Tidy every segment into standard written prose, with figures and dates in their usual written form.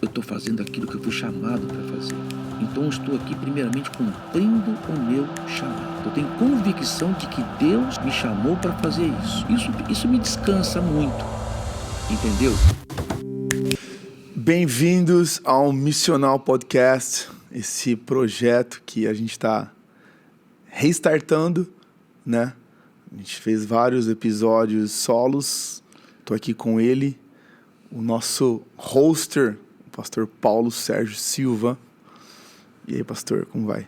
eu estou fazendo aquilo que eu fui chamado para fazer. Então eu estou aqui primeiramente cumprindo o meu chamado. Eu tenho convicção de que Deus me chamou para fazer isso. Isso me descansa muito, entendeu? Bem-vindos ao Missional Podcast, esse projeto que a gente está restartando, né? A gente fez vários episódios solos, estou aqui com ele, o nosso hoster, o pastor Paulo Sérgio Silva. E aí, pastor, como vai?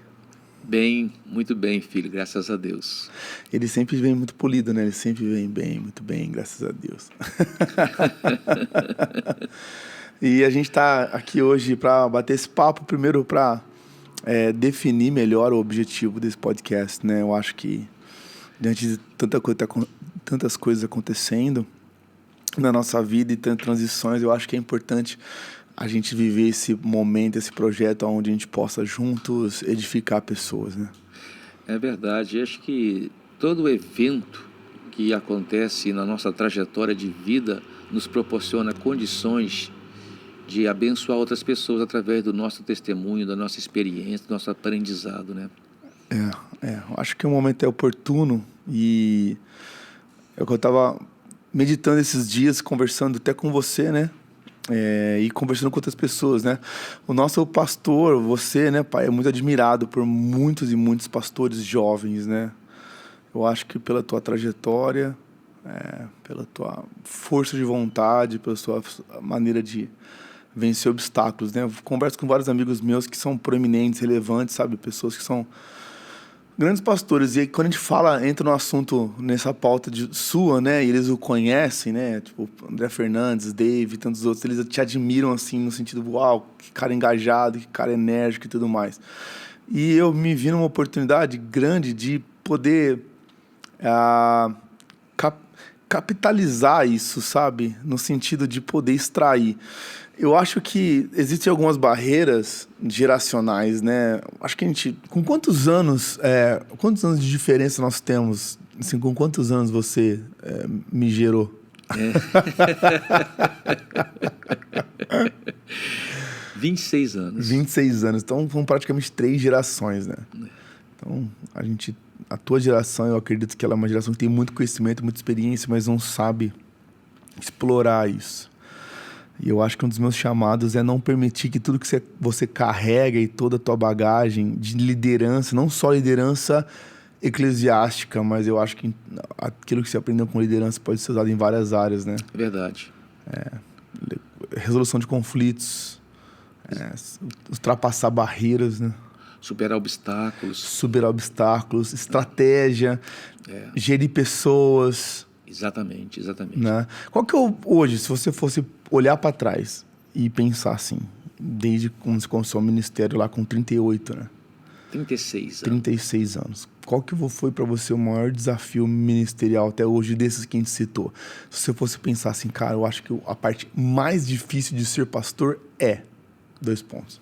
Bem, muito bem, filho, graças a Deus. Ele sempre vem muito polido, né? Ele sempre vem bem, muito bem, graças a Deus. E a gente está aqui hoje para bater esse papo, primeiro para definir melhor o objetivo desse podcast, né? Eu acho que diante de tantas coisas acontecendo na nossa vida e tantas transições, eu acho que é importante a gente viver esse momento, esse projeto onde a gente possa juntos edificar pessoas, né? É verdade, acho que todo evento que acontece na nossa trajetória de vida nos proporciona condições de abençoar outras pessoas através do nosso testemunho, da nossa experiência, do nosso aprendizado, né? Eu acho que o momento é oportuno e é o que eu estava meditando esses dias, conversando até com você, né? E conversando com outras pessoas, né? O nosso pastor, você, né, pai, é muito admirado por muitos e muitos pastores jovens, né? Eu acho que pela tua trajetória, pela tua força de vontade, pela sua maneira de vencer obstáculos, né? Eu converso com vários amigos meus que são proeminentes, relevantes, sabe? Pessoas que são grandes pastores. E aí, quando a gente entra no assunto, nessa pauta sua, né? E eles o conhecem, né? Tipo, André Fernandes, Dave e tantos outros. Eles te admiram, assim, no sentido, uau, que cara engajado, que cara enérgico e tudo mais. E eu me vi numa oportunidade grande de poder capitalizar isso, sabe? No sentido de poder extrair. Eu acho que existem algumas barreiras geracionais, né? Acho que a gente... Com quantos anos de diferença nós temos? Assim, com quantos anos você me gerou? 26 anos. 26 anos. Então, são praticamente 3 gerações, né? Então, a tua geração, eu acredito que ela é uma geração que tem muito conhecimento, muita experiência, mas não sabe explorar isso. E eu acho que um dos meus chamados é não permitir que tudo que você carrega e toda a tua bagagem de liderança, não só liderança eclesiástica, mas eu acho que aquilo que você aprendeu com liderança pode ser usado em várias áreas, né? É verdade. Resolução de conflitos, ultrapassar barreiras, né? Superar obstáculos, estratégia, gerir pessoas. Exatamente. Né? Qual que é hoje, se você fosse olhar para trás e pensar assim, desde quando você começou o ministério lá com 38, né? 36 anos. Qual que foi para você o maior desafio ministerial até hoje desses que a gente citou? Se você fosse pensar assim, cara, eu acho que a parte mais difícil de ser pastor é... 2 pontos.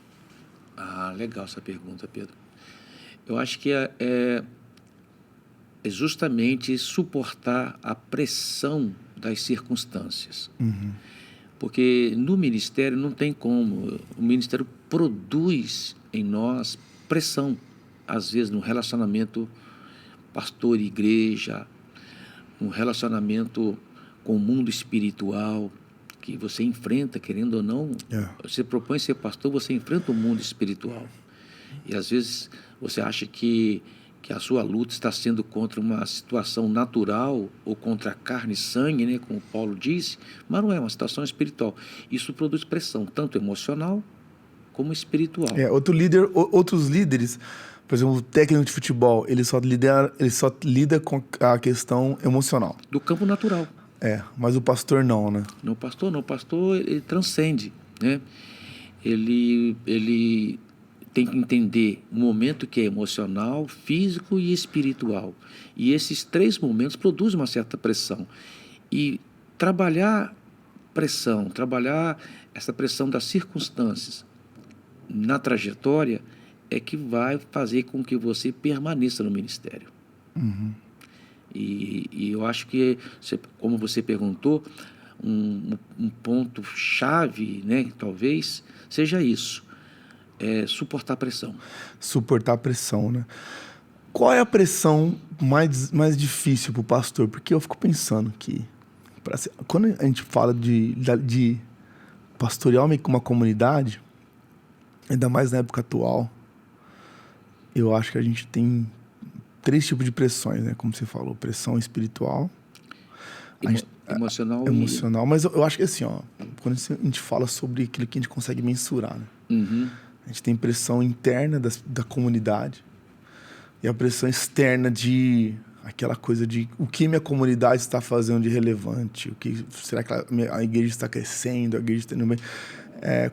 Ah, legal essa pergunta, Pedro. Eu acho que é justamente suportar a pressão das circunstâncias. Uhum. Porque no ministério não tem como. O ministério produz em nós pressão, às vezes no relacionamento pastor e igreja, no relacionamento com o mundo espiritual, que você enfrenta, querendo ou não, você propõe ser pastor, você enfrenta o mundo espiritual. E às vezes você acha que a sua luta está sendo contra uma situação natural ou contra a carne e sangue, né, como Paulo disse, mas não é uma situação espiritual. Isso produz pressão, tanto emocional como espiritual. Outros líderes, por exemplo, o técnico de futebol, ele só lida com a questão emocional. Do campo natural. Mas o pastor não, né? O pastor ele transcende, né? Ele tem que entender o momento que é emocional, físico e espiritual. E esses 3 momentos produzem uma certa pressão. E trabalhar essa pressão das circunstâncias na trajetória é que vai fazer com que você permaneça no ministério. Uhum. E eu acho que, como você perguntou, um ponto-chave, né, talvez, seja isso, suportar a pressão. Suportar a pressão, né? Qual é a pressão mais difícil para o pastor? Porque eu fico pensando que, quando a gente fala de pastorear uma comunidade, ainda mais na época atual, eu acho que a gente tem 3 tipos de pressões, né? Como você falou, pressão espiritual, emocional. Mas eu acho que assim, ó, quando a gente fala sobre aquilo que a gente consegue mensurar, né? Uhum. A gente tem pressão interna da comunidade e a pressão externa de aquela coisa de o que minha comunidade está fazendo de relevante, será que a igreja está crescendo, a igreja está indo bem.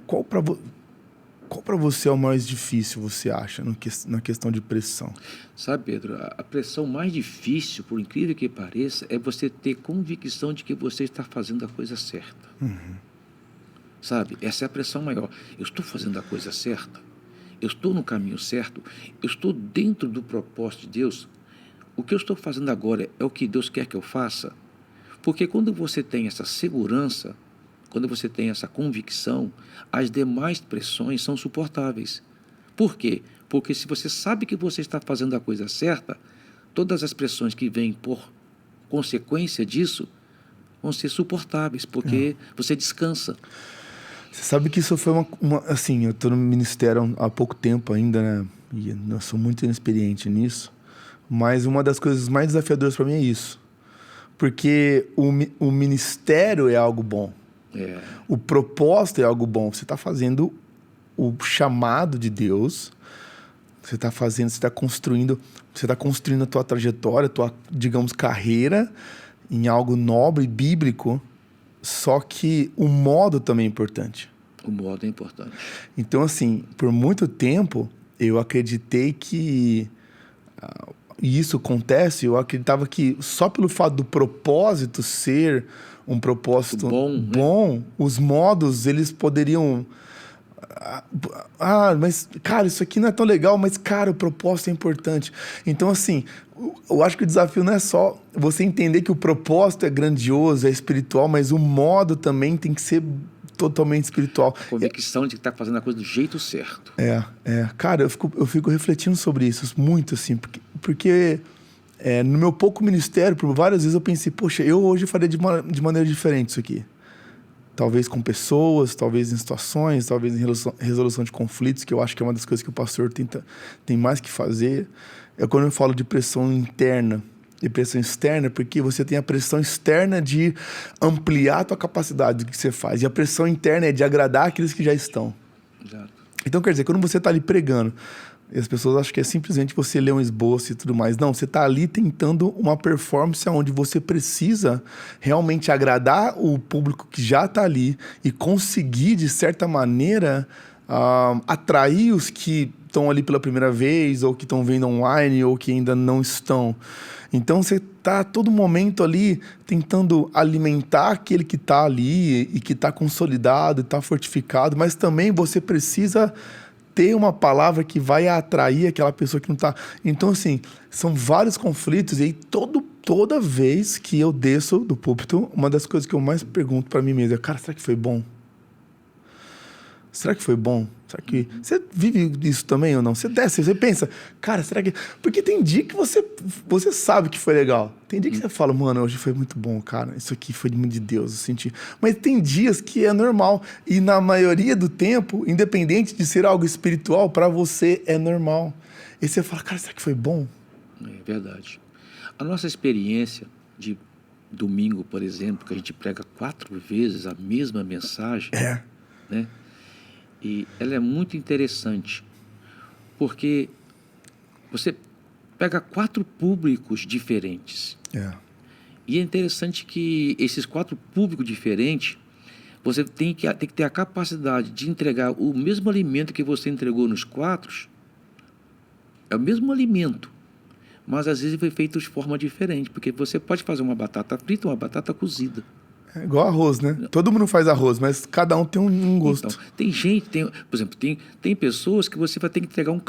Qual para você é o mais difícil, você acha, na questão de pressão? Sabe, Pedro, a pressão mais difícil, por incrível que pareça, é você ter convicção de que você está fazendo a coisa certa. Uhum. Sabe, essa é a pressão maior. Eu estou fazendo a coisa certa, eu estou no caminho certo, eu estou dentro do propósito de Deus. O que eu estou fazendo agora é o que Deus quer que eu faça? Porque quando você tem essa segurança, quando você tem essa convicção, as demais pressões são suportáveis. Por quê? Porque se você sabe que você está fazendo a coisa certa, todas as pressões que vêm por consequência disso vão ser suportáveis, porque você descansa. Você sabe que isso foi assim, eu estou no ministério há pouco tempo ainda, né? E eu sou muito inexperiente nisso. Mas uma das coisas mais desafiadoras para mim é isso. Porque o ministério é algo bom. O propósito é algo bom. Você está fazendo o chamado de Deus. Você está construindo a tua trajetória, a tua, digamos, carreira em algo nobre, bíblico. Só que o modo também é importante. O modo é importante. Então, assim, por muito tempo, eu acreditei que... E isso acontece, eu acreditava que só pelo fato do propósito ser um propósito bom, né? Os modos, eles poderiam... mas, cara, isso aqui não é tão legal, mas, cara, o propósito é importante. Então, assim, eu acho que o desafio não é só você entender que o propósito é grandioso, é espiritual, mas o modo também tem que ser totalmente espiritual. A convicção de que está fazendo a coisa do jeito certo. Cara, eu fico refletindo sobre isso muito, assim, porque no meu pouco ministério, por várias vezes eu pensei, poxa, eu hoje faria de maneira diferente isso aqui. Talvez com pessoas, talvez em situações, talvez em resolução de conflitos, que eu acho que é uma das coisas que o pastor tem mais que fazer. Quando eu falo de pressão interna e pressão externa, porque você tem a pressão externa de ampliar a tua capacidade do que você faz, e a pressão interna é de agradar aqueles que já estão. Exato. Então, quer dizer, quando você está ali pregando, e as pessoas acham que é simplesmente você ler um esboço e tudo mais. Não, você está ali tentando uma performance onde você precisa realmente agradar o público que já está ali e conseguir, de certa maneira, atrair os que estão ali pela primeira vez, ou que estão vendo online, ou que ainda não estão. Então, você está a todo momento ali tentando alimentar aquele que está ali e que está consolidado, está fortificado, mas também você precisa ter uma palavra que vai atrair aquela pessoa que não está. Então, assim, são vários conflitos, e aí toda vez que eu desço do púlpito, uma das coisas que eu mais pergunto para mim mesmo é, cara, será que foi bom? Será que foi bom? Será que... Você vive isso também ou não? Você desce, você pensa, cara, será que... Porque tem dia que você sabe que foi legal. Tem dia que você fala, mano, hoje foi muito bom, cara. Isso aqui foi muito de Deus, eu senti. Mas tem dias que é normal. E na maioria do tempo, independente de ser algo espiritual, para você é normal. E você fala, cara, será que foi bom? É verdade. A nossa experiência de domingo, por exemplo, que a gente prega 4 vezes a mesma mensagem, né? E ela é muito interessante, porque você pega 4 públicos diferentes. E é interessante que esses 4 públicos diferentes, você tem que ter a capacidade de entregar o mesmo alimento que você entregou nos 4, é o mesmo alimento, mas às vezes foi feito de forma diferente, porque você pode fazer uma batata frita, uma batata cozida. É igual arroz, né? Todo mundo faz arroz, mas cada um tem um gosto. Então, tem gente, por exemplo, tem pessoas que você vai ter que entregar um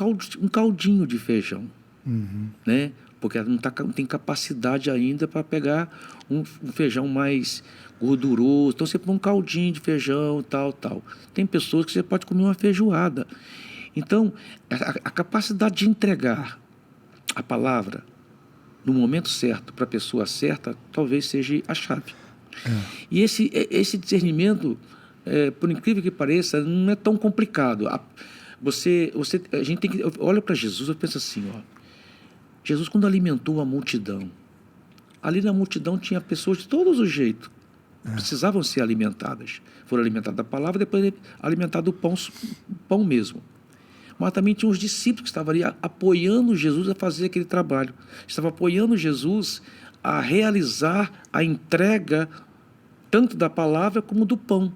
caldinho de feijão, né? Porque ela não tem capacidade ainda para pegar um feijão mais gorduroso. Então você põe um caldinho de feijão, tal. Tem pessoas que você pode comer uma feijoada. Então, a capacidade de entregar a palavra no momento certo, para a pessoa certa, talvez seja a chave. E esse discernimento, por incrível que pareça, não é tão complicado. A gente tem que... Olha para Jesus e pensa assim, ó. Jesus, quando alimentou a multidão, ali na multidão tinha pessoas de todos os jeitos. Precisavam ser alimentadas. Foram alimentadas da palavra, depois alimentadas do pão mesmo. Mas também tinha os discípulos que estavam ali apoiando Jesus a fazer aquele trabalho. Estavam apoiando Jesus a realizar a entrega tanto da palavra como do pão.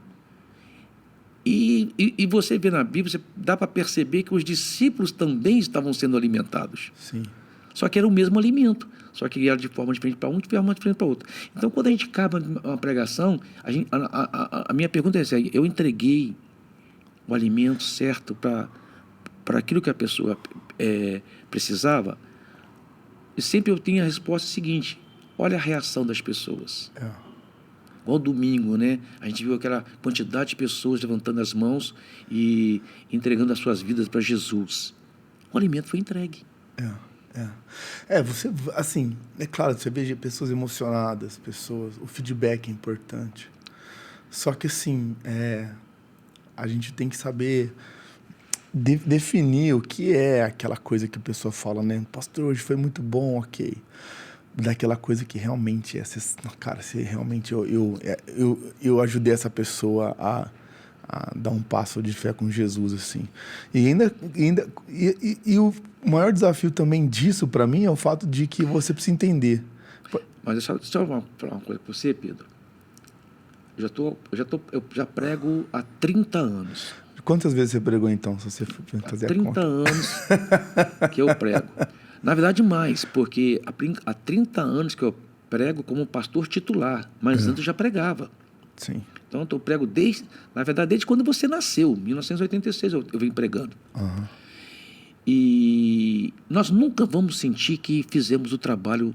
E você vê na Bíblia, dá para perceber que os discípulos também estavam sendo alimentados. Sim. Só que era o mesmo alimento, só que era de forma diferente para um, de forma diferente para outro. Então, quando a gente acaba uma pregação, a minha pergunta é essa: eu entreguei o alimento certo para aquilo que a pessoa precisava? E sempre eu tinha a resposta seguinte: olha a reação das pessoas. Igual domingo, né? A gente viu aquela quantidade de pessoas levantando as mãos e entregando as suas vidas para Jesus. O alimento foi entregue. Você, assim, é claro, você vê pessoas emocionadas, o feedback é importante. Só que, assim, a gente tem que saber definir o que é aquela coisa que a pessoa fala, né? Pastor, hoje foi muito bom, ok. Daquela coisa que realmente cara, se realmente eu ajudei essa pessoa a dar um passo de fé com Jesus, assim. E o maior desafio também disso, para mim, é o fato de que você precisa entender. Mas deixa eu falar uma coisa para você, Pedro. Eu já prego há 30 anos. Quantas vezes você pregou, então, se você fazer a conta? 30 anos que eu prego. Na verdade, mais, porque há 30 anos que eu prego como pastor titular, mas antes eu já pregava. Sim. Então, eu prego desde quando você nasceu, 1986 eu venho pregando. E nós nunca vamos sentir que fizemos o trabalho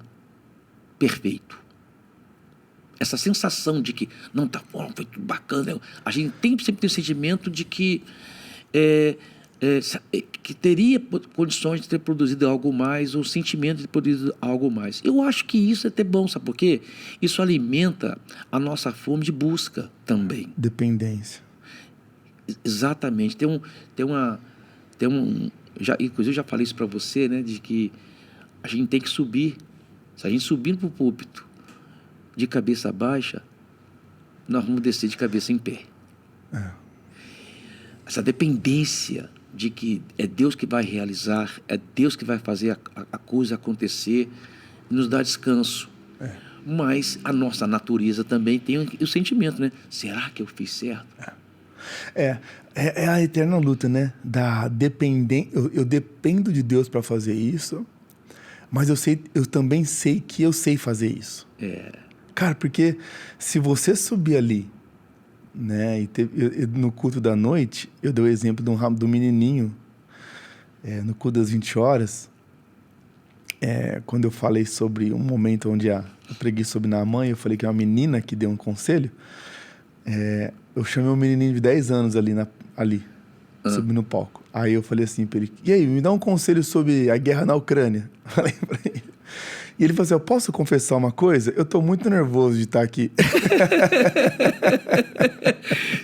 perfeito. Essa sensação de que, não, tá bom, foi tudo bacana. A gente sempre tem o sentimento de que teria condições de ter produzido algo mais, ou sentimento de ter produzido algo mais. Eu acho que isso é até bom, sabe por quê? Isso alimenta a nossa fome de busca também. Dependência. Exatamente. Inclusive eu já falei isso para você, né, de que a gente tem que subir. Se a gente subir para o púlpito de cabeça baixa, nós vamos descer de cabeça em pé. Essa dependência de que é Deus que vai realizar, é Deus que vai fazer a coisa acontecer, nos dá descanso. Mas a nossa natureza também tem o sentimento, né? Será que eu fiz certo? É a eterna luta, né? Eu dependo de Deus para fazer isso, mas eu também sei que eu sei fazer isso. Cara, porque se você subir ali, né, no culto da noite, eu dei o exemplo do menininho, no culto das 20 horas, quando eu falei sobre um momento onde eu preguei sobre Naamã, eu falei que é uma menina que deu um conselho, eu chamei um menininho de 10 anos ali subi no palco. Aí eu falei assim pra ele: e aí, me dá um conselho sobre a guerra na Ucrânia. Falei pra ele. E ele falou assim: eu posso confessar uma coisa? Eu tô muito nervoso de estar aqui.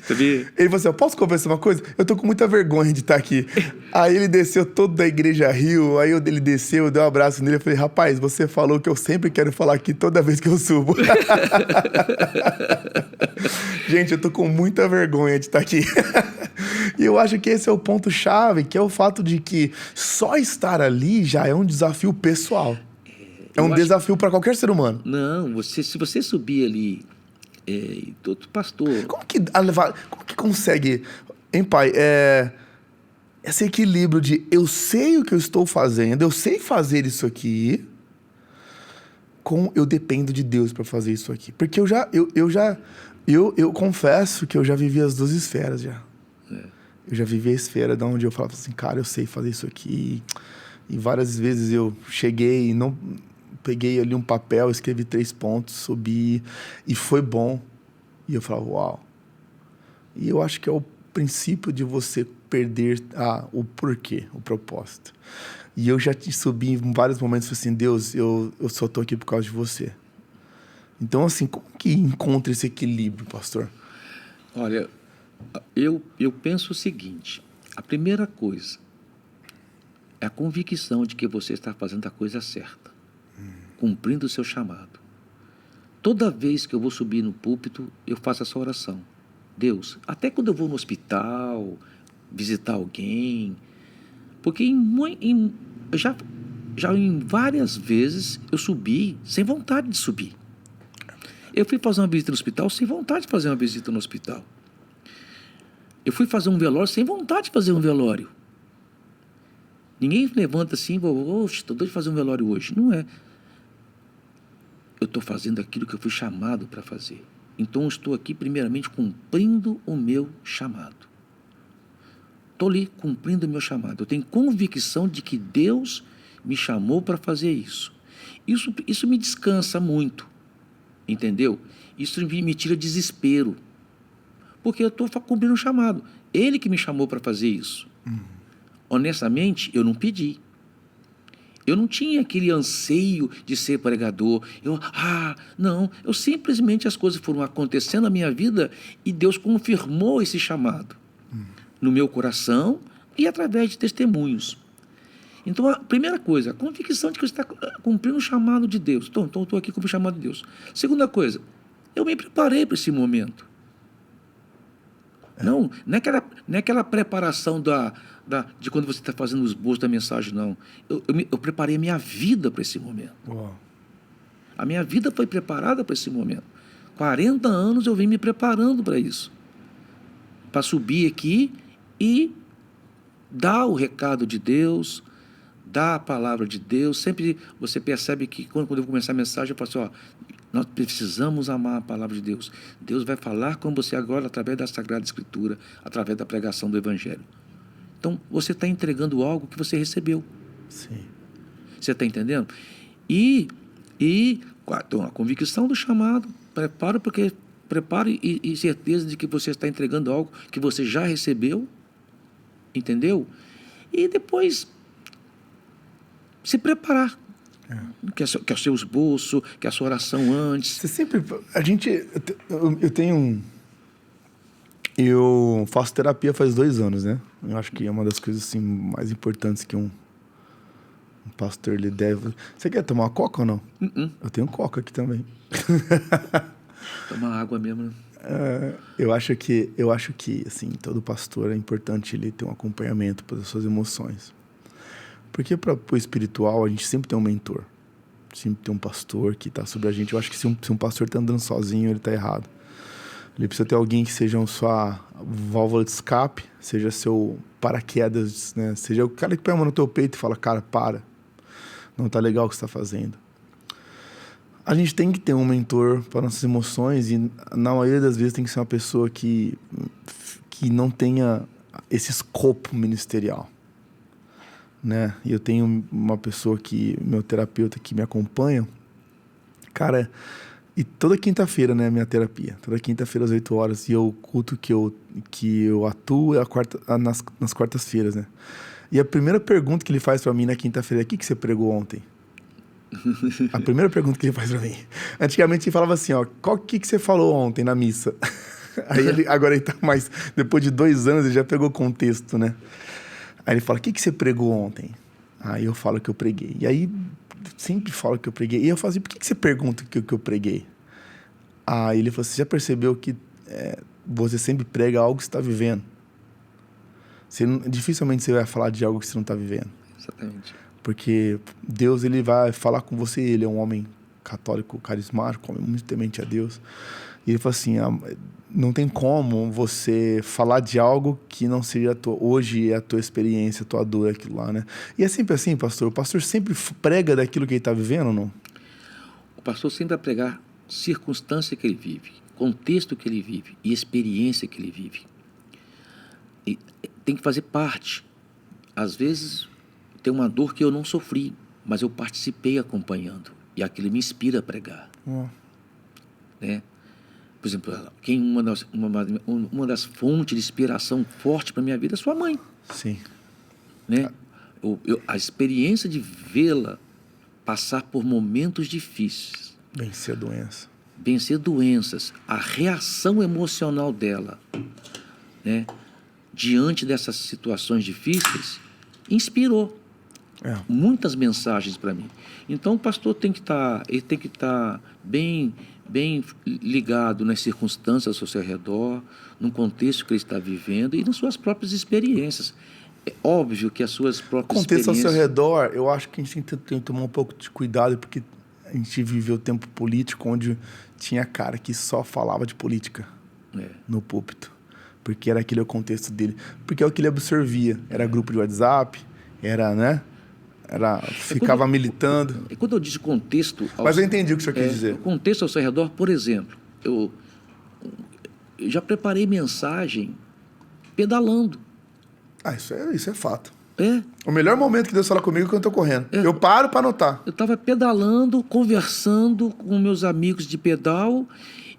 Ele falou assim: eu posso confessar uma coisa? Eu tô com muita vergonha de estar aqui. Aí ele desceu todo da igreja Rio, aí ele desceu, eu dei um abraço nele, eu falei: rapaz, você falou que eu sempre quero falar aqui toda vez que eu subo. Gente, eu tô com muita vergonha de estar aqui. E eu acho que esse é o ponto-chave, que é o fato de que só estar ali já é um desafio pessoal. É um desafio para qualquer ser humano. Não, se você subir ali, todo pastor... Como que consegue, hein, pai? Esse equilíbrio de eu sei o que eu estou fazendo, eu sei fazer isso aqui, com eu dependo de Deus para fazer isso aqui. Porque eu confesso que eu já vivi as duas esferas já. Eu já vivi a esfera de onde eu falava assim: cara, eu sei fazer isso aqui. E várias vezes eu cheguei e não... Peguei ali um papel, escrevi 3 pontos, subi, e foi bom. E eu falava, uau. E eu acho que é o princípio de você perder o porquê, o propósito. E eu já te subi em vários momentos e falei assim, Deus, eu só estou aqui por causa de você. Então, assim, como que encontra esse equilíbrio, pastor? Olha, eu penso o seguinte, a primeira coisa é a convicção de que você está fazendo a coisa certa, cumprindo o seu chamado. Toda vez que eu vou subir no púlpito, eu faço essa oração. Deus, até quando eu vou no hospital, visitar alguém, porque já em várias vezes eu subi sem vontade de subir. Eu fui fazer uma visita no hospital sem vontade de fazer uma visita no hospital. Eu fui fazer um velório sem vontade de fazer um velório. Ninguém levanta assim, oxe, estou doido de fazer um velório hoje. Não é. Eu estou fazendo aquilo que eu fui chamado para fazer. Então eu estou aqui primeiramente cumprindo o meu chamado. Estou ali cumprindo o meu chamado. Eu tenho convicção de que Deus me chamou para fazer isso. Isso me descansa muito, entendeu? Isso me tira desespero, porque eu estou cumprindo o chamado. Ele que me chamou para fazer isso. Honestamente, eu não pedi. Eu não tinha aquele anseio de ser pregador. Não. Eu simplesmente, as coisas foram acontecendo na minha vida e Deus confirmou esse chamado no meu coração e através de testemunhos. Então, a primeira coisa, a convicção de que você está cumprindo o chamado de Deus. Então, estou aqui cumprindo o chamado de Deus. Segunda coisa, eu me preparei para esse momento. Não é aquela preparação de quando você está fazendo o esboço da mensagem, não. Eu preparei a minha vida para esse momento. Uau. A minha vida foi preparada para esse momento. 40 anos eu venho me preparando para isso. Para subir aqui e dar o recado de Deus, dar a palavra de Deus. Sempre você percebe que quando eu começar a mensagem, eu falo assim, nós precisamos amar a palavra de Deus. Deus vai falar com você agora através da Sagrada Escritura, através da pregação do Evangelho. Então, você está entregando algo que você recebeu. Sim. Você está entendendo? Então, a convicção do chamado, preparo e certeza de que você está entregando algo que você já recebeu, entendeu? E depois se preparar. Que é o seu esboço, que é a sua oração antes. Você sempre... Eu faço terapia faz 2 anos, né? Eu acho que é uma das coisas assim, mais importantes que um pastor ele deve... Você quer tomar uma coca ou não? Eu tenho coca aqui também. Tomar água mesmo, né? Eu acho que assim, todo pastor é importante ele ter um acompanhamento para as suas emoções. Porque para o espiritual, a gente sempre tem um mentor. Sempre tem um pastor que está sobre a gente. Eu acho que se um pastor está andando sozinho, ele está errado. Ele precisa ter alguém que seja sua válvula de escape, seja seu paraquedas, né? Seja o cara que põe a mão no teu peito e fala, cara, para. Não está legal o que você está fazendo. A gente tem que ter um mentor para nossas emoções e, na maioria das vezes, tem que ser uma pessoa que não tenha esse escopo ministerial. Né? E eu tenho uma pessoa meu terapeuta que me acompanha, cara, e toda quinta-feira, né, minha terapia, toda quinta-feira às 8 horas, e o culto que eu atuo é nas quartas-feiras, né? E a primeira pergunta que ele faz pra mim na quinta-feira é: o que você pregou ontem? A primeira pergunta que ele faz pra mim. Antigamente ele falava assim, o que você falou ontem na missa? Aí agora ele tá mais, depois de 2 anos ele já pegou contexto, né? Aí ele fala, o que você pregou ontem? Aí eu falo que eu preguei. E aí, sempre falo que eu preguei. E eu falo assim, por que você pergunta que eu preguei? Aí ele falou, você já percebeu que você sempre prega algo que você está vivendo? Dificilmente você vai falar de algo que você não está vivendo. Exatamente. Porque Deus, ele vai falar com você. Ele é um homem católico, carismático, um homem muito temente a Deus. E ele falou assim, não tem como você falar de algo que não seja hoje é a tua experiência, a tua dor, aquilo lá, né? E é sempre assim, pastor? O pastor sempre prega daquilo que ele está vivendo ou não? O pastor sempre vai pregar circunstância que ele vive, contexto que ele vive e experiência que ele vive. E tem que fazer parte. Às vezes tem uma dor que eu não sofri, mas eu participei acompanhando. E aquilo me inspira a pregar. Né? Por exemplo, uma das fontes de inspiração forte para a minha vida é sua mãe. Sim. Né? A experiência de vê-la passar por momentos difíceis. Vencer doenças. A reação emocional dela, né, diante dessas situações difíceis, inspirou muitas mensagens para mim. Então, o pastor tem que estar bem ligado nas circunstâncias ao seu redor, no contexto que ele está vivendo e nas suas próprias experiências. É óbvio que as suas próprias experiências... O contexto ao seu redor, eu acho que a gente tem que tomar um pouco de cuidado, porque a gente viveu o tempo político onde tinha cara que só falava de política no púlpito, porque era aquele o contexto dele, porque é o que ele absorvia. Era grupo de WhatsApp, ficava militando. E quando eu disse contexto... Mas eu entendi o que o senhor quis dizer. O contexto ao seu redor, por exemplo, eu já preparei mensagem pedalando. Isso é fato. É. O melhor momento que Deus fala comigo é quando eu estou correndo. Eu paro para anotar. Eu estava pedalando, conversando com meus amigos de pedal,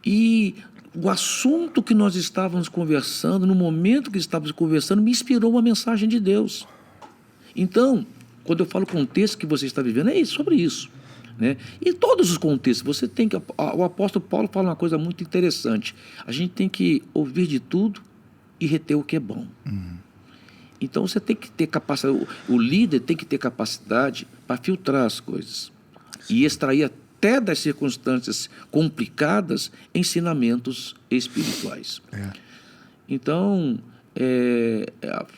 e o assunto que nós estávamos conversando, no momento que estávamos conversando, me inspirou uma mensagem de Deus. Então, quando eu falo contexto que você está vivendo, é sobre isso. Né? E todos os contextos, você tem que... O apóstolo Paulo fala uma coisa muito interessante. A gente tem que ouvir de tudo e reter o que é bom. Então, você tem que ter capacidade... O líder tem que ter capacidade para filtrar as coisas. E extrair até das circunstâncias complicadas ensinamentos espirituais. Então...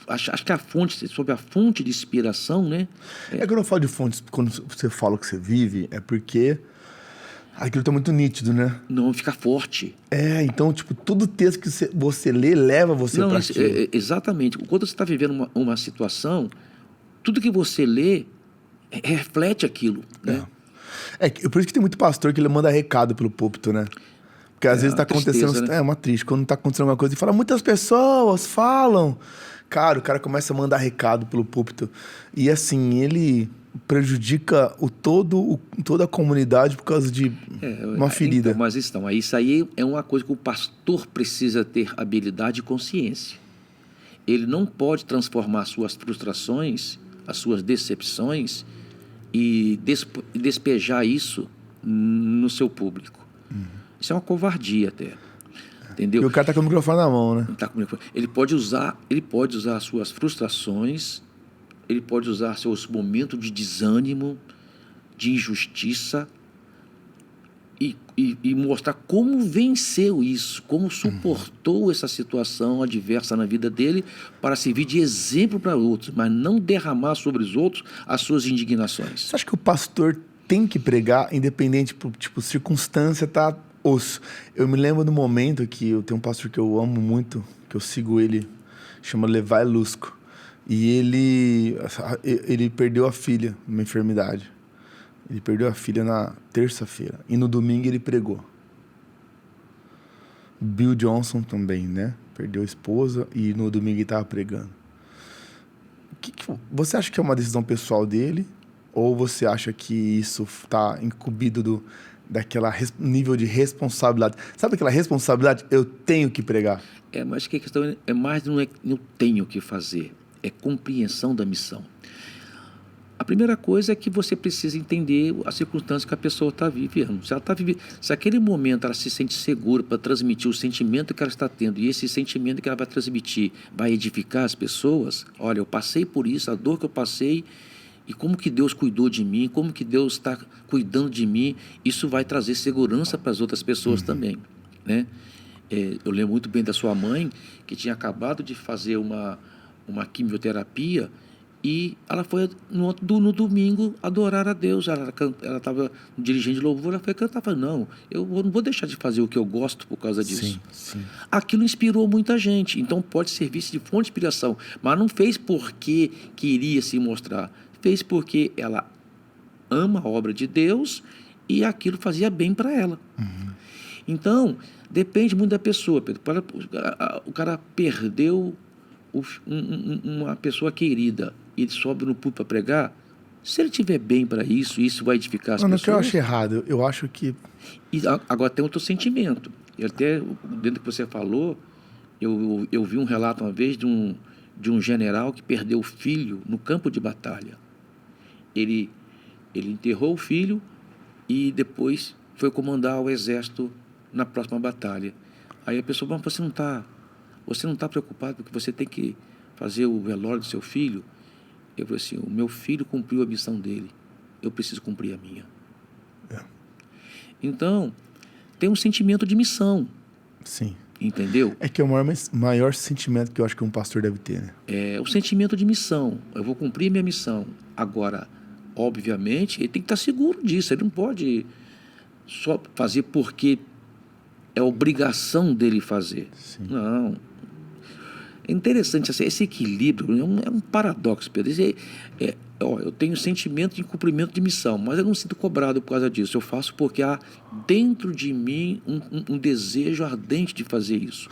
acho que sobre a fonte de inspiração, né? Quando eu falo de fontes, quando você fala o que você vive, é porque aquilo está muito nítido, né? Não, fica forte. Então, todo texto que você lê leva você para aquilo. Exatamente. Quando você está vivendo uma situação, tudo que você lê reflete aquilo, né? Por isso que tem muito pastor que ele manda recado pelo púlpito, né? Porque às vezes está acontecendo... Tristeza, né? É uma triste. Quando está acontecendo alguma coisa, e fala, muitas pessoas falam. Cara, o cara começa a mandar recado pelo púlpito. E assim, ele prejudica toda a comunidade por causa de uma ferida. Então, mas isso aí é uma coisa que o pastor precisa ter habilidade e consciência. Ele não pode transformar suas frustrações, as suas decepções, e despejar isso no seu público. Isso é uma covardia até. Entendeu? E o cara tá com o microfone na mão, né? Ele pode usar as suas frustrações, ele pode usar seus momentos de desânimo, de injustiça, e mostrar como venceu isso, como suportou essa situação adversa na vida dele para servir de exemplo para outros, mas não derramar sobre os outros as suas indignações. Você acha que o pastor tem que pregar, independente, circunstância tá osso? Eu me lembro do momento que eu tenho um pastor que eu amo muito, que eu sigo ele, chama Levi Lusco, e ele perdeu a filha numa enfermidade. Ele perdeu a filha na terça-feira e no domingo ele pregou. Bill Johnson também, né? Perdeu a esposa e no domingo ele estava pregando. Você acha que é uma decisão pessoal dele? Ou você acha que isso está incumbido daquela nível de responsabilidade? Sabe aquela responsabilidade? Eu tenho que pregar. Mas que a questão é mais não é eu tenho que fazer, é compreensão da missão. A primeira coisa é que você precisa entender a circunstância que a pessoa está vivendo. Se aquele momento ela se sente segura para transmitir o sentimento que ela está tendo, e esse sentimento que ela vai transmitir vai edificar as pessoas, olha, eu passei por isso, a dor que eu passei, e como que Deus cuidou de mim, como que Deus está cuidando de mim, isso vai trazer segurança para as outras pessoas também, né? Eu lembro muito bem da sua mãe, que tinha acabado de fazer uma quimioterapia, e ela foi no domingo adorar a Deus. Ela estava dirigindo de louvor, ela foi cantar. Ela falou, não, eu não vou deixar de fazer o que eu gosto por causa disso. Sim. Aquilo inspirou muita gente, então pode servir de fonte de inspiração, mas não fez porque queria se mostrar, fez porque ela ama a obra de Deus e aquilo fazia bem para ela. Então, depende muito da pessoa, Pedro. O cara perdeu uma pessoa querida, ele sobe no púlpito para pregar, se ele estiver bem para isso vai edificar as pessoas. Não que eu acho errado, eu acho que... E agora tem outro sentimento. E até, dentro do que você falou, eu vi um relato uma vez de um general que perdeu o filho no campo de batalha. Ele enterrou o filho e depois foi comandar o exército na próxima batalha. Aí a pessoa, mas você não tá preocupado porque você tem que fazer o velório do seu filho? Eu falei assim, o meu filho cumpriu a missão dele, eu preciso cumprir a minha. Então, tem um sentimento de missão. Sim. Entendeu? É que é o maior sentimento que eu acho que um pastor deve ter, né? É o sentimento de missão. Eu vou cumprir minha missão. Agora, obviamente, ele tem que estar seguro disso. Ele não pode só fazer porque é obrigação dele fazer. Sim. Não. É interessante esse equilíbrio, é um paradoxo, Pedro. Eu tenho sentimento de cumprimento de missão, mas eu não sinto cobrado por causa disso. Eu faço porque há dentro de mim um desejo ardente de fazer isso.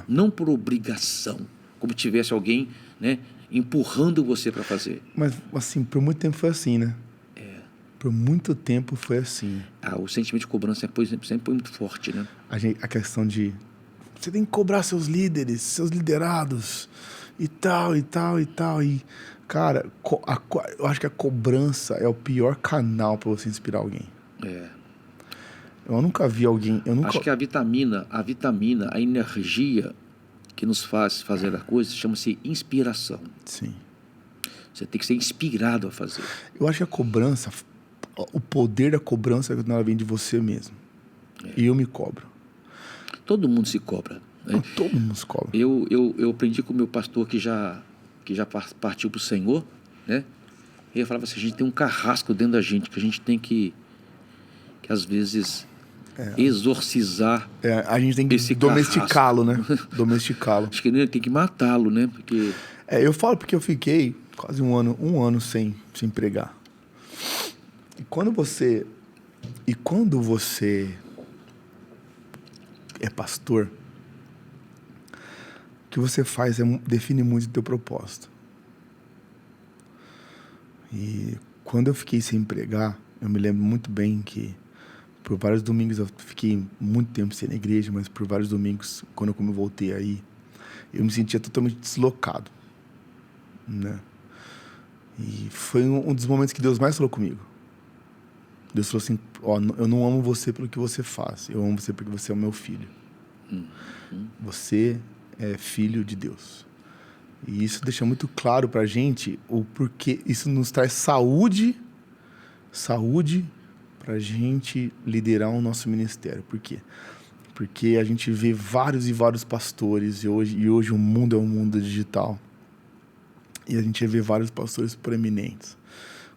Não por obrigação, como tivesse alguém, né, empurrando você para fazer. Mas, assim, por muito tempo foi assim, né? Por muito tempo foi assim. O sentimento de cobrança sempre foi muito forte, né? A questão de... Você tem que cobrar seus líderes, seus liderados, e tal, e tal, e tal. E, cara, eu acho que a cobrança é o pior canal para você inspirar alguém. Eu nunca vi alguém... Acho que a vitamina, a energia que nos faz fazer a coisa chama-se inspiração. Sim. Você tem que ser inspirado a fazer. Eu acho que a cobrança, o poder da cobrança é quando ela vem de você mesmo. E eu me cobro. Todo mundo se cobra. Né? Todo mundo se cobra. Eu aprendi com o meu pastor que já partiu para o Senhor, né? Ele falava assim, a gente tem um carrasco dentro da gente, que a gente tem que às vezes, exorcizar. A gente tem que domesticá-lo, né? Domesticá-lo. Acho que ele tem que matá-lo, né? Porque... eu falo porque eu fiquei quase um ano sem pregar. E quando você é pastor, o que você faz define muito o teu propósito. E quando eu fiquei sem pregar, eu me lembro muito bem que por vários domingos eu fiquei muito tempo sem ir na igreja, mas por vários domingos, quando eu voltei aí, eu me sentia totalmente deslocado, né? E foi um dos momentos que Deus mais falou comigo. Deus falou assim, eu não amo você pelo que você faz, eu amo você porque você é o meu filho. Você é filho de Deus. E isso deixa muito claro pra gente o porquê. Isso nos traz saúde pra gente liderar o nosso ministério. Por quê? Porque a gente vê vários e vários pastores, e hoje o mundo é um mundo digital. E a gente vê vários pastores proeminentes,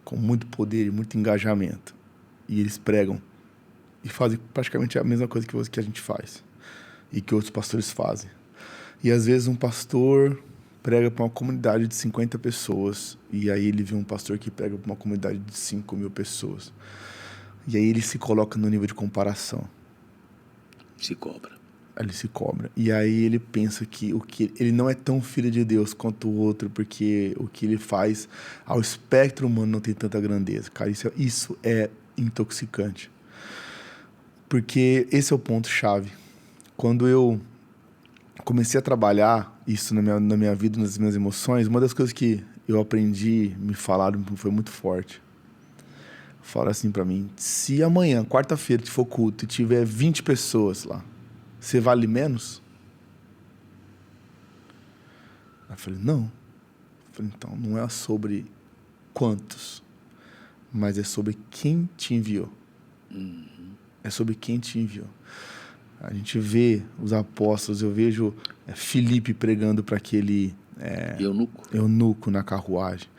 com muito poder e muito engajamento. E eles pregam e fazem praticamente a mesma coisa que a gente faz e que outros pastores fazem. E às vezes um pastor prega para uma comunidade de 50 pessoas e aí ele vê um pastor que prega para uma comunidade de 5.000 pessoas. E aí ele se coloca no nível de comparação. Se cobra. Ele se cobra. E aí ele pensa que ele não é tão filho de Deus quanto o outro, porque o que ele faz ao espectro humano não tem tanta grandeza. Cara, isso é intoxicante. Porque esse é o ponto-chave. Quando eu comecei a trabalhar isso na minha vida, nas minhas emoções, uma das coisas que eu aprendi, me falaram, foi muito forte. Falaram assim pra mim, se amanhã, quarta-feira, for culto e tiver 20 pessoas lá, você vale menos? Eu falei, não. Eu falei, então, não é sobre quantos, mas é sobre quem te enviou. É sobre quem te enviou. A gente vê os apóstolos, eu vejo Filipe pregando para aquele eunuco na carruagem,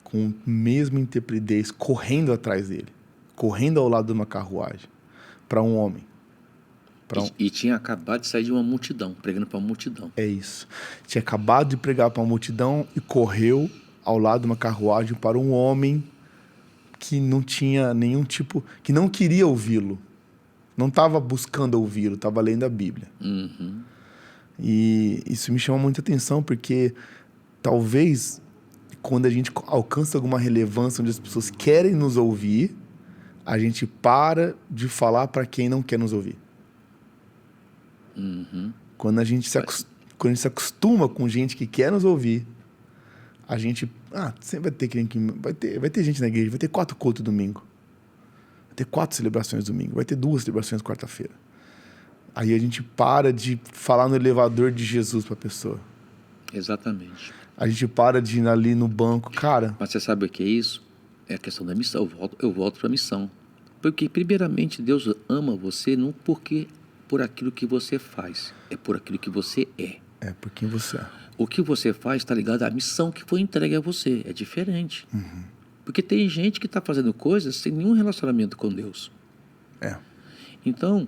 com a mesma intrepidez, correndo atrás dele, correndo ao lado de uma carruagem, para um homem. E tinha acabado de sair de uma multidão, pregando para uma multidão. É isso. Tinha acabado de pregar para uma multidão e correu ao lado de uma carruagem para um homem que não tinha nenhum tipo... que não queria ouvi-lo. Não estava buscando ouvi-lo, estava lendo a Bíblia. E isso me chama muita atenção, porque talvez quando a gente alcança alguma relevância onde as pessoas querem nos ouvir, a gente para de falar para quem não quer nos ouvir. Quando a gente se acostuma com gente que quer nos ouvir, a gente... sempre vai ter gente na igreja, vai ter 4 cultos domingo. Vai ter 4 celebrações domingo, vai ter 2 celebrações quarta-feira. Aí a gente para de falar no elevador de Jesus para a pessoa. Exatamente. A gente para de ir ali no banco, cara... Mas você sabe o que é isso? É a questão da missão. Eu volto para a missão. Porque, primeiramente, Deus ama você não por aquilo que você faz, é por aquilo que você é. É por quem você é. O que você faz está ligado à missão que foi entregue a você. É diferente. Porque tem gente que está fazendo coisas sem nenhum relacionamento com Deus. Então,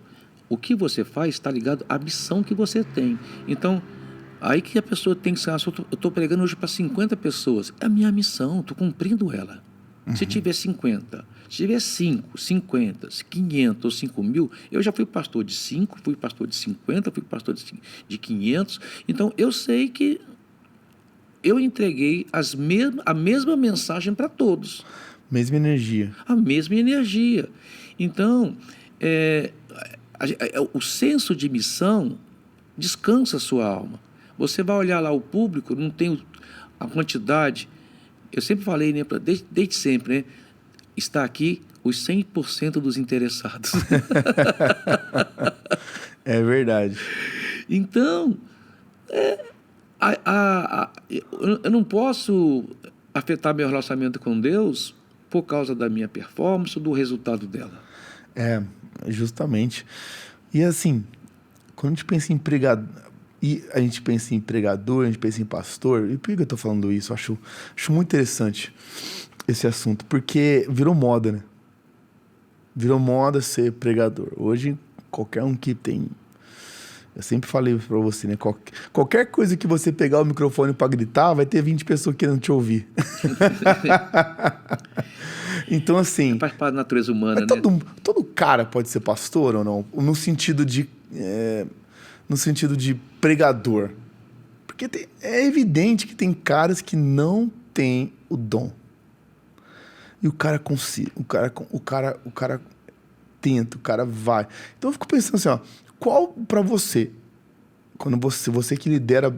o que você faz está ligado à missão que você tem. Então, aí que a pessoa tem que ser... eu estou pregando hoje para 50 pessoas. É a minha missão, estou cumprindo ela. Se tiver 50, se tiver 5, 50, 500 ou 5 mil, eu já fui pastor de 5, fui pastor de 50, fui pastor de 500. Então, eu sei que eu entreguei a mesma mensagem para todos. Mesma energia. A mesma energia. Então, o senso de missão descansa a sua alma. Você vai olhar lá o público, não tem a quantidade... Eu sempre falei, né, desde sempre, né, está aqui os 100% dos interessados. É verdade. Então, eu não posso afetar meu relacionamento com Deus por causa da minha performance ou do resultado dela. Justamente. E assim, quando a gente pensa em pregador, e a gente pensa em pregador, a gente pensa em pastor, e por que eu tô falando isso? Acho muito interessante esse assunto, porque virou moda, né? Virou moda ser pregador. Hoje, qualquer um que tem... Eu sempre falei pra você, né? Qualquer coisa que você pegar o microfone pra gritar, vai ter 20 pessoas querendo te ouvir. Então, assim... Faz parte da natureza humana, né? Todo cara pode ser pastor ou não? No sentido de pregador. Porque é evidente que tem caras que não têm o dom. E o cara tenta, o cara vai. Então eu fico pensando assim, qual para você, quando você que lidera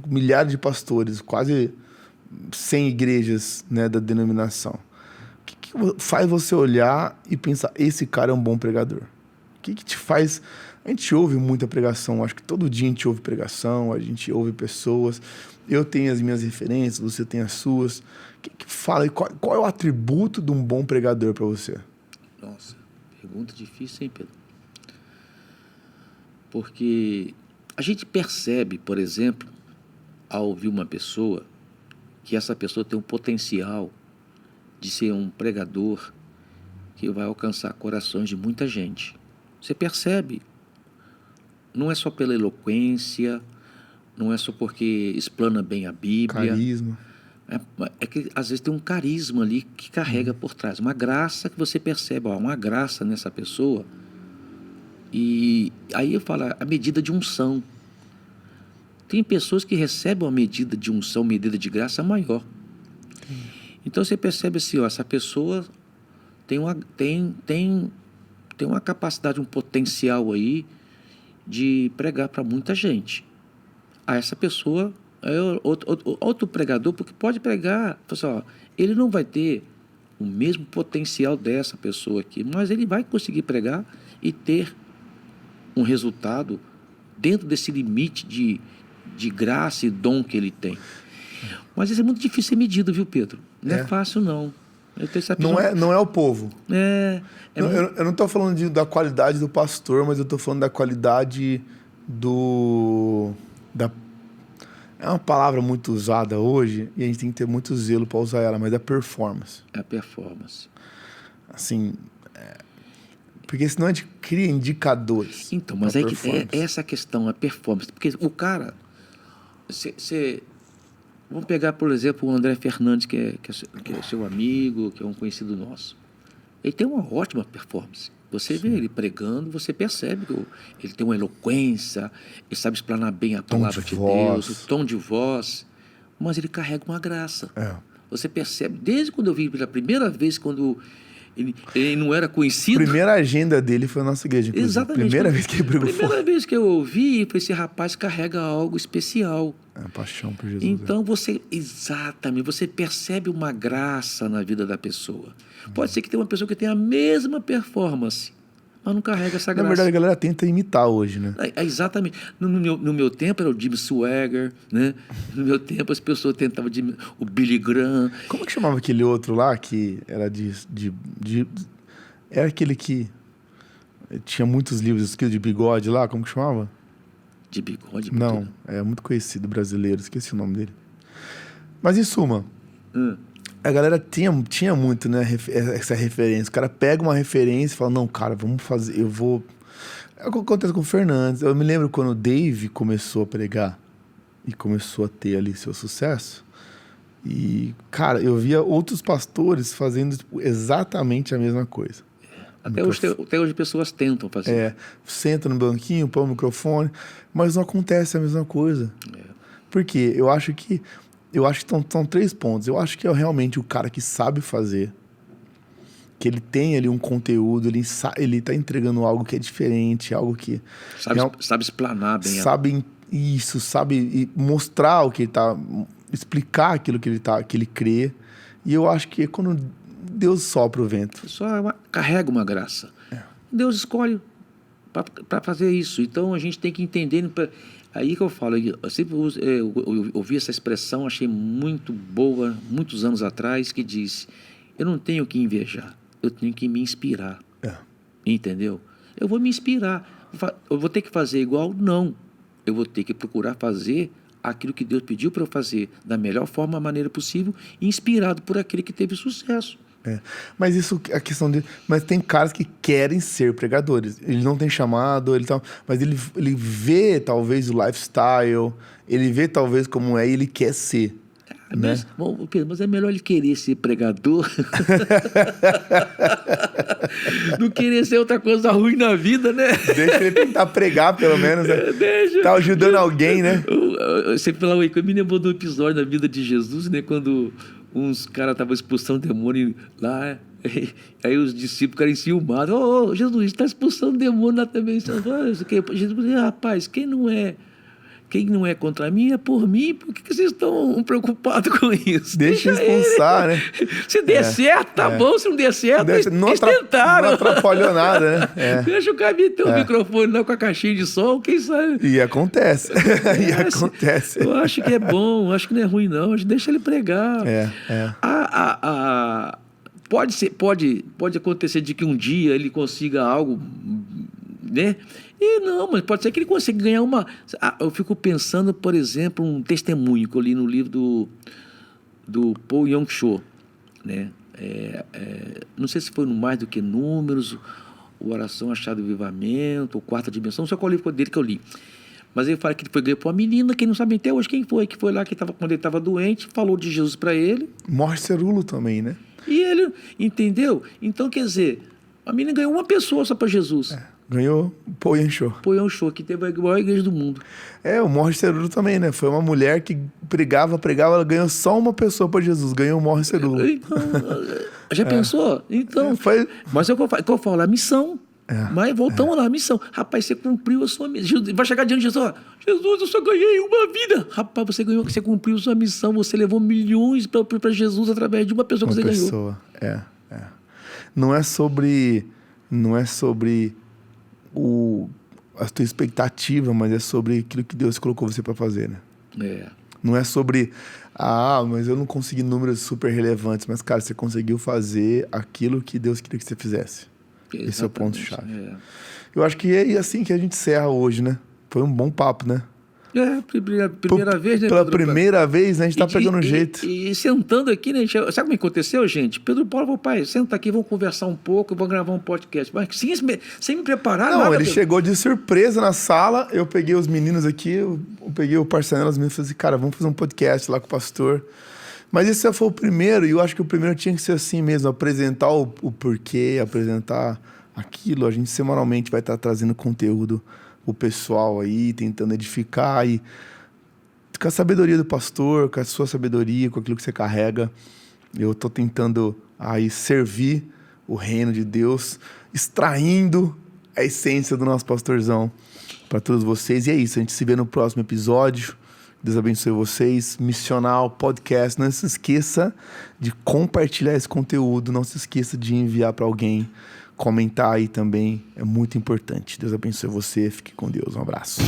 milhares de pastores, quase 100 igrejas, né, da denominação, o que faz você olhar e pensar, esse cara é um bom pregador? O que te faz... A gente ouve muita pregação, acho que todo dia a gente ouve pregação, a gente ouve pessoas, eu tenho as minhas referências, você tem as suas. O que fala? Qual é o atributo de um bom pregador para você? Nossa, pergunta difícil, hein, Pedro? Porque a gente percebe, por exemplo, ao ouvir uma pessoa, que essa pessoa tem um potencial de ser um pregador que vai alcançar corações de muita gente. Você percebe. Não é só pela eloquência, não é só porque explana bem a Bíblia. Carisma. É que às vezes tem um carisma ali que carrega por trás, uma graça que você percebe, uma graça nessa pessoa. E aí eu falo, a medida de unção. Tem pessoas que recebem uma medida de unção, medida de graça maior. Então você percebe assim, essa pessoa tem uma capacidade, um potencial aí de pregar para muita gente. Essa pessoa é outro pregador, porque pode pregar, assim, ele não vai ter o mesmo potencial dessa pessoa aqui, mas ele vai conseguir pregar e ter um resultado dentro desse limite de graça e dom que ele tem. Mas isso é muito difícil ser medido, viu, Pedro? Não é fácil, não. Não é o povo. Eu não estou falando da qualidade do pastor, mas eu estou falando da qualidade é uma palavra muito usada hoje e a gente tem que ter muito zelo para usar ela, mas da performance. É a performance. Assim, porque senão a gente cria indicadores. Então, mas é essa questão, a performance. Porque o cara... Vamos pegar, por exemplo, o André Fernandes, que é seu amigo, que é um conhecido nosso. Ele tem uma ótima performance. Você vê ele pregando, você percebe que ele tem uma eloquência, ele sabe explanar bem a palavra de Deus, o tom de voz, mas ele carrega uma graça. Você percebe, desde quando eu vi pela primeira vez, quando Ele não era A conhecido. primeira agenda dele foi a nossa igreja, inclusive. Exatamente. Primeira vez que ele pregou fora. Primeira vez que eu ouvi, esse rapaz carrega algo especial. É, paixão por Jesus. Então exatamente, você percebe uma graça na vida da pessoa. Pode ser que tenha uma pessoa que tenha a mesma performance, mas não carrega essa graça. Na verdade, a galera tenta imitar hoje, né? Exatamente. No meu tempo era o Jimmy Swagger, né? No meu tempo as pessoas tentavam o Billy Graham. Como que chamava aquele outro lá que era era aquele que tinha muitos livros escritos de bigode lá, como que chamava? De bigode? Não, é muito conhecido brasileiro, esqueci o nome dele. Mas em suma, a galera tinha muito, né, essa referência. O cara pega uma referência e fala, não, cara, vamos fazer, eu vou... É o que acontece com o Fernandes. Eu me lembro quando o Dave começou a pregar e começou a ter ali seu sucesso. E, cara, eu via outros pastores fazendo exatamente a mesma coisa. Até hoje pessoas tentam fazer. Senta no banquinho, põe o microfone, mas não acontece a mesma coisa. Por quê? Eu acho que estão 3 pontos. Eu acho que é realmente o cara que sabe fazer, que ele tem ali um conteúdo, ele está entregando algo que é diferente, algo que... Sabe explanar bem. Sabe mostrar o que ele está... Explicar aquilo que ele crê. E eu acho que é quando Deus sopra o vento. Só carrega uma graça. Deus escolhe para fazer isso. Então a gente tem que entender. Aí que eu falo, eu sempre ouvi essa expressão, achei muito boa, muitos anos atrás, que diz: eu não tenho que invejar, eu tenho que me inspirar. Entendeu? Eu vou me inspirar. Eu vou ter que fazer igual? Não. Eu vou ter que procurar fazer aquilo que Deus pediu para eu fazer da melhor forma, maneira possível, inspirado por aquele que teve sucesso. Mas isso, a questão de... Mas tem caras que querem ser pregadores. Ele não tem chamado, mas ele vê talvez o lifestyle, ele vê talvez como é e ele quer ser. Né? Mas é melhor ele querer ser pregador do que querer ser outra coisa ruim na vida, né? Deixa ele tentar pregar, pelo menos. Né? Tá ajudando alguém, né? Você falou aí, que me lembrou do episódio da vida de Jesus, né? Quando uns caras estavam expulsando demônio lá, aí os discípulos ficaram enciumados. Ô, Jesus, está expulsando demônio lá também. Jesus, rapaz, quem não é contra mim é por mim. Por que vocês estão preocupados com isso? Deixa expulsar, né? Se der certo, tá bom. Se não der certo, eles tentaram. Não atrapalhou nada, né? Deixa o cabelo ter um microfone lá com a caixinha de som, quem sabe? E acontece. Eu acho que é bom, acho que não é ruim, não. Deixa ele pregar. Pode acontecer de que um dia ele consiga algo, né? E não, mas pode ser que ele consiga ganhar uma... Eu fico pensando, por exemplo, um testemunho que eu li no livro do Paul Yong-Cho, né? Não sei se foi no Mais do que Números, o Oração Achado Vivamento, o Quarta Dimensão, não sei qual livro dele que eu li. Mas ele fala que ele foi ganhar para uma menina, que não sabe até hoje quem foi, que foi lá quando ele estava doente, falou de Jesus para ele. Morre Cerulo também, né? E ele, entendeu? Então, quer dizer, a menina ganhou uma pessoa só para Jesus. Ganhou Paul Yong-Cho. Paul Yong-Cho, que teve a maior igreja do mundo. O Morris Cerulo também, né? Foi uma mulher que pregava, ela ganhou só uma pessoa para Jesus, ganhou o Morris Cerulo. Então, já pensou? Então, mas é o que eu falo, a missão. Mas voltamos lá, a missão. Rapaz, você cumpriu a sua missão. Vai chegar diante de Jesus, Jesus, eu só ganhei uma vida. Rapaz, você cumpriu a sua missão, você levou milhões para Jesus através de uma pessoa que você ganhou. Não é sobre a tua expectativa, mas é sobre aquilo que Deus colocou você para fazer, né? Não é sobre, mas eu não consegui números super relevantes, mas, cara, você conseguiu fazer aquilo que Deus queria que você fizesse. Exatamente. Esse é o ponto-chave. Eu acho que é assim que a gente encerra hoje, né? Foi um bom papo, né? Primeira vez, né? Pela primeira vez, né? A gente tá pegando jeito. E sentando aqui, né? Sabe como aconteceu, gente? Pedro Paulo falou, pai, senta aqui, vamos conversar um pouco, vamos gravar um podcast. Mas sem me preparar nada. Não, ele chegou de surpresa na sala, eu peguei os meninos aqui, eu peguei o parceiro, os meninos, e falei assim, cara, vamos fazer um podcast lá com o pastor. Mas esse já foi o primeiro, e eu acho que o primeiro tinha que ser assim mesmo, apresentar o porquê, apresentar aquilo. A gente semanalmente vai estar trazendo conteúdo o pessoal aí, tentando edificar, e com a sabedoria do pastor, com a sua sabedoria, com aquilo que você carrega, eu estou tentando aí servir o reino de Deus, extraindo a essência do nosso pastorzão para todos vocês. E é isso, a gente se vê no próximo episódio. Deus abençoe vocês. Missional Podcast. Não se esqueça de compartilhar esse conteúdo. Não se esqueça de enviar para alguém. Comentar aí também. É muito importante. Deus abençoe você. Fique com Deus. Um abraço.